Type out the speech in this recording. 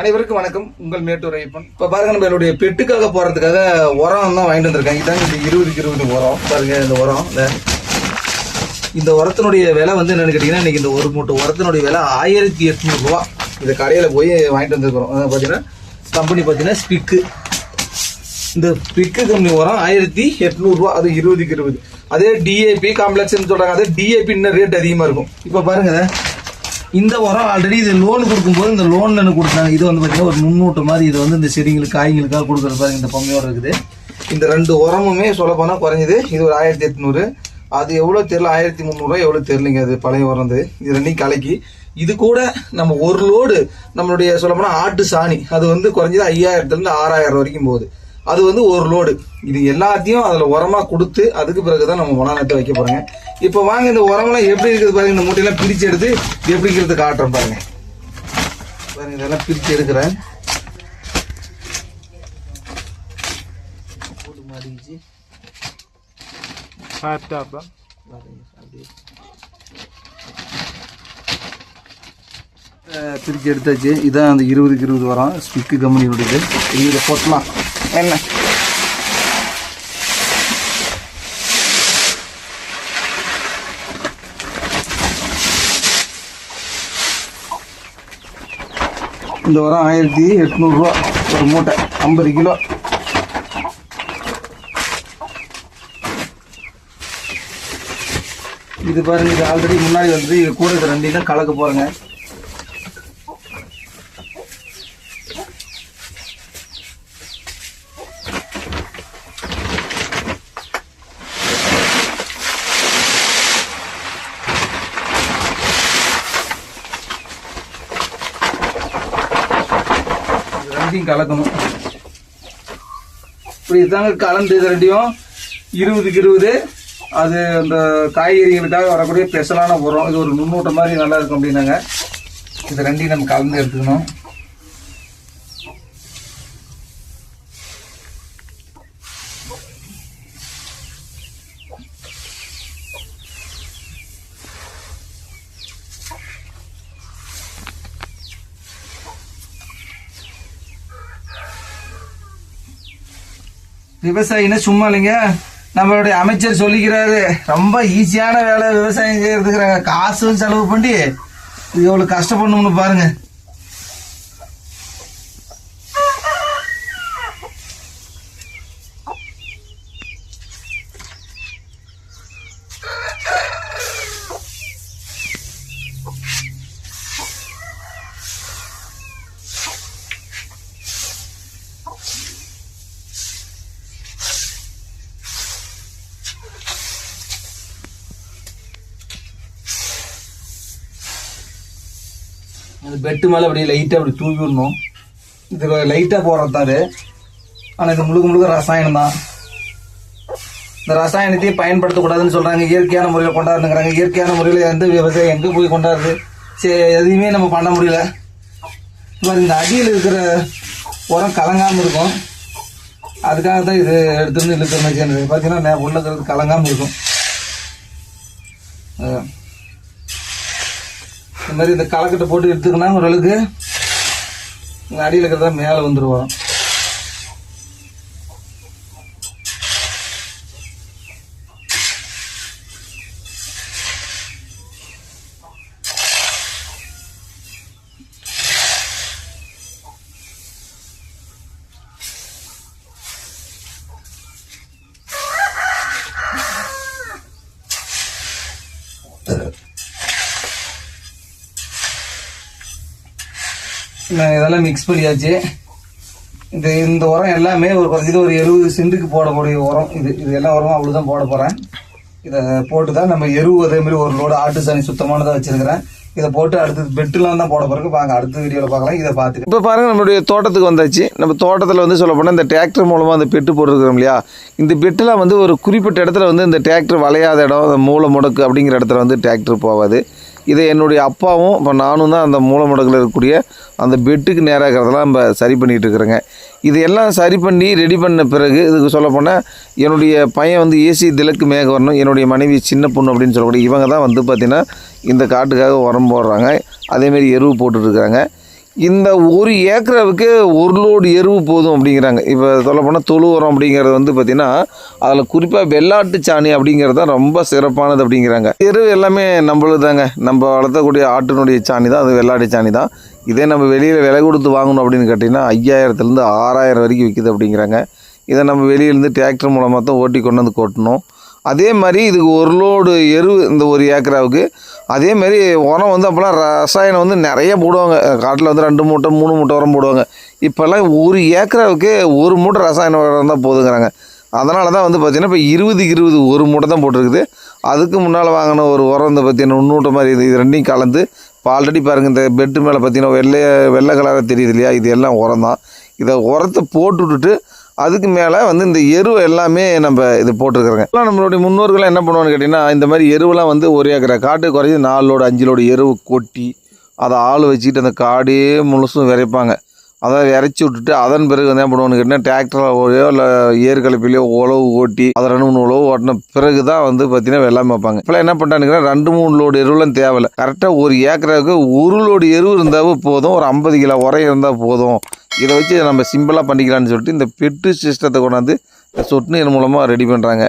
அனைவருக்கும் வணக்கம். உங்கள் மேட்டூர் ஐயப்பன். இப்போ பாருங்க, நம்ம என்னுடைய பெட்டுக்காக போறதுக்காக உரம் தான் வாங்கிட்டு வந்திருக்கேன். இதாங்க இந்த 20 உரம் பாருங்க. இந்த உரம் இந்த உரத்தினுடைய விலை வந்து என்னன்னு கேட்டீங்கன்னா, இன்னைக்கு இந்த ஒரு மூட்டை உரத்தினுடைய விலை 1800 ரூபா. இந்த கடையில போய் வாங்கிட்டு வந்துருக்கிறோம். பாத்தீங்கன்னா கம்பெனி பாத்தீங்கன்னா ஸ்பிக்கு. இந்த ஸ்பிக்கு கம்பெனி உரம் 1800 ரூபா. அது 20. அதே டிஏபி காம்ப்ளெக்ஸ் சொல்றாங்க. அதே டிஏபி இன்னும் ரேட் அதிகமா இருக்கும். இப்ப பாருங்க, இந்த உரம் ஆல்ரெடி இது லோன் கொடுக்கும்போது இந்த லோன்ல என்ன கொடுத்தாங்க, இது வந்து பார்த்தீங்கன்னா ஒரு முன்னூட்டு மாதிரி. இது வந்து இந்த செடிங்களுக்கு காய்களுக்காக கொடுக்குறது பாருங்க. இந்த பொம்மையோட இருக்குது. இந்த 2 உரமுமே சொல்ல போனா குறைஞ்சது. இது ஒரு 1800. அது எவ்வளோ தெரியல, 1300 எவ்வளோ தெரியலைங்க. அது பழைய உரம். இது ரெண்டையும் கலக்கி இது கூட நம்ம ஒரு லோடு நம்மளுடைய சொல்ல போனா ஆட்டு சாணி, அது வந்து குறைஞ்சது 5000 6000 வரைக்கும் போகுது. அது வந்து ஒரு லோடு. இது எல்லாத்தையும் அதுல உரமா கொடுத்து அதுக்கு பிறகுதான் நம்ம உணவு நட்டு வைக்க போறோங்க. இப்ப வாங்க, இந்த உரம்லாம் எப்படி இருக்குது பாருங்க. இந்த மூட்டையெல்லாம் பிரிச்சு எடுத்து எப்படிங்கிறது காட்டுறேன் பாருங்க. பாருங்க, இதெல்லாம் பிரிச்சு எடுக்கிறேன். பிரிச்சு எடுத்தாச்சு. இதான் அந்த 20 வரும் ஸ்பிக்கு கம்பெனியோடது. இதை போட்டலாம் என்ன. இந்த உரம் 1800 ரூபா ஒரு மூட்டை, 50 கிலோ. இது பாருங்க, இது ஆல்ரெடி முன்னாடி வந்து இது கூட இது ரெண்டையும் கலக்க போறேங்க. கலக்கணும். இப்படி தாங்க கலந்து இது ரெண்டையும் 20 அது அந்த காய்கறிகளுக்காக வரக்கூடிய ஸ்பெஷலான உரம். இது ஒரு நுண்ணூட்ட மாதிரி நல்லா இருக்கும் அப்படின்னாங்க. இது ரெண்டையும் நம்ம கலந்து எடுத்துக்கணும். விவசாயின்னா சும்மா இல்லைங்க, நம்மளுடைய அமைச்சர் சொல்லிக்கிறாரு, ரொம்ப ஈஸியான வேலை விவசாயம் செய்யறதுக்குறாங்க. காசும் செலவு பண்ணி எவ்வளவு கஷ்டப்படணும்னு பாருங்க. அது பெட்டு மேலே அப்படி லைட்டாக அப்படி தூவி விடணும். இது லைட்டாக போடுறது தான் அது. ஆனால் இது முழுக்க ரசாயனம் தான். இந்த ரசாயனத்தையும் பயன்படுத்தக்கூடாதுன்னு சொல்கிறாங்க. இயற்கையான முறையில் கொண்டாடுங்கிறாங்க. இயற்கையான முறையில் எந்த விவசாயம் எங்கே போய் கொண்டாடுது? சரி, எதையுமே நம்ம பண்ண முடியல. இந்த அடியில் இருக்கிற உரம் கலங்காமல் இருக்கும். அதுக்காக தான் இது எடுத்துருந்து இழுக்கிற மாதிரி பார்த்தீங்கன்னா உள்ள இருக்கிறது கலங்காமல் இருக்கும். இந்த மாதிரி இந்த கலக்கட்டை போட்டு எடுத்துக்கினா ஓரளவுக்கு அடியில் இருக்கிறதா மேலே வந்துடுவோம். இதெல்லாம் மிக்ஸ் பண்ணியாச்சு. இந்த உரம் எல்லாமே ஒரு குறைஞ்சது ஒரு 70 சென்ட்டுக்கு போடக்கூடிய உரம். இது எல்லா உரமும் அவ்வளோதான் போட போகிறேன். இதை போட்டு தான் நம்ம அதே மாதிரி ஒரு லோடு ஆட்டு சாணி சுத்தமானதாக வச்சிருக்கிறேன். இதை போட்டு அடுத்தது பெட்டுலாம் தான் போட போகிறோம். வாங்க அடுத்த வீடியோவில் பார்க்கலாம். இதை பார்த்துட்டு இப்போ பாருங்கள், நம்மளுடைய தோட்டத்துக்கு வந்தாச்சு. நம்ம தோட்டத்தில் வந்து சொல்ல போனால் இந்த டிராக்டர் மூலமாக அந்த பெட்டு போட்டுருக்கிறோம் இல்லையா. இந்த பெட்டுலாம் வந்து ஒரு குறிப்பிட்ட இடத்துல வந்து இந்த டிராக்டர் வளையாத இடம், மூளை முடக்கு அப்படிங்கிற இடத்துல வந்து டிராக்டர் போகாது. இதை என்னுடைய அப்பாவும் இப்போ நானும் தான் அந்த மூளை முடக்கில் இருக்கக்கூடிய அந்த பெட்டுக்கு நேராக இருக்கிறதெல்லாம் நம்ம சரி பண்ணிகிட்டு இருக்கிறேங்க. இதையெல்லாம் சரி பண்ணி ரெடி பண்ண பிறகு இதுக்கு சொல்லப்போனால் என்னுடைய பையன் வந்து ஏசி திலக்கு மேகவரணும், என்னுடைய மனைவி சின்ன பொண்ணு அப்படின்னு சொல்லக்கூடிய இவங்க தான் வந்து பார்த்திங்கன்னா இந்த காட்டுக்காக உரம் போடுறாங்க. அதேமாரி எருவு போட்டுட்ருக்காங்க. இந்த 1 ஏக்கராவுக்கு 1 லோடு எருவு போதும் அப்படிங்கிறாங்க. இப்போ சொல்லப்போனால் தொழு உரம் அப்படிங்கிறது வந்து பார்த்திங்கன்னா அதில் குறிப்பாக வெள்ளாட்டு சாணி அப்படிங்கிறது தான் ரொம்ப சிறப்பானது அப்படிங்கிறாங்க. எருவு எல்லாமே நம்மளுது தாங்க, நம்ம வளர்த்தக்கூடிய ஆட்டினுடைய சாணி தான், அது வெள்ளாட்டு சாணி தான். இதே நம்ம வெளியில் விலை கொடுத்து வாங்கணும் அப்படின்னு கேட்டிங்கன்னா 5000லேருந்து 6000 வரைக்கும் விற்கிது அப்படிங்கிறாங்க. இதை நம்ம வெளியிலேருந்து டிராக்டர் மூலமாக தான் ஓட்டி கொண்டு வந்து கொட்டணும். அதே மாதிரி இதுக்கு 1 லோடு எரு இந்த 1 ஏக்கராவுக்கு. அதே மாதிரி உரம் வந்து அப்போல்லாம் ரசாயனம் வந்து நிறைய போடுவாங்க. காட்டில் வந்து 2 மூட்டை 3 மூட்டை உரம் போடுவாங்க. இப்போல்லாம் 1 ஏக்கராவுக்கு 1 மூட்டை ரசாயன உரம் தான் போதுங்கிறாங்க. அதனால தான் வந்து பார்த்திங்கன்னா இப்போ 20 1 மூட்டை தான் போட்டிருக்குது. அதுக்கு முன்னால் வாங்கின ஒரு உரம் வந்து பார்த்திங்கன்னா உன்னூட்ட மாதிரி இது ரெண்டையும் கலந்து இப்போ ஆல்ரெடி பாருங்கள் இந்த பெட்டு மேலே பார்த்திங்கன்னா வெள்ளை கலராக தெரியுது இல்லையா, இது எல்லாம் உரம் தான். இதை உரத்தை போட்டு விட்டுட்டு அதுக்கு மேலே வந்து இந்த எருவை எல்லாமே நம்ம இது போட்டிருக்கிறோங்க. எல்லாம் நம்மளுடைய முன்னோர்கள்லாம் என்ன பண்ணுவான்னு கேட்டிங்கன்னா இந்த மாதிரி எருவெல்லாம் வந்து 1 ஏக்கரை காட்டு குறைஞ்சி 4 லோடு 5 லோடு எருவு கொட்டி அதை ஆள் வச்சுக்கிட்டு அந்த காடே முழுசும் விரைப்பாங்க. அதை விரைச்சி விட்டுட்டு அதன் பிறகு என்ன பண்ணுவான்னு கேட்டிங்கன்னா டிராக்டரையோ இல்லை ஏற்கலப்பிலையோ உழவு ஓட்டி அதை 2-3 உழவு ஓட்டின பிறகு தான் வந்து பார்த்தீங்கன்னா வெள்ளாமை வைப்பாங்க. இப்போலாம் என்ன பண்ணுறானுங்கன்னா 2-3 லோடு எருவெல்லாம் தேவையில்லை. கரெக்டாக 1 ஏக்கராவுக்கு 1 லோடு எருவு இருந்தாவே போதும், ஒரு 50 கிலோ உரம் இருந்தால் போதும். இதை வச்சு நம்ம சிம்பிளாக பண்ணிக்கலாம்னு சொல்லிட்டு இந்த பெட்டு சிஸ்டத்தை கொண்டாந்து சொட்டு நீர் மூலமாக ரெடி பண்ணுறாங்க.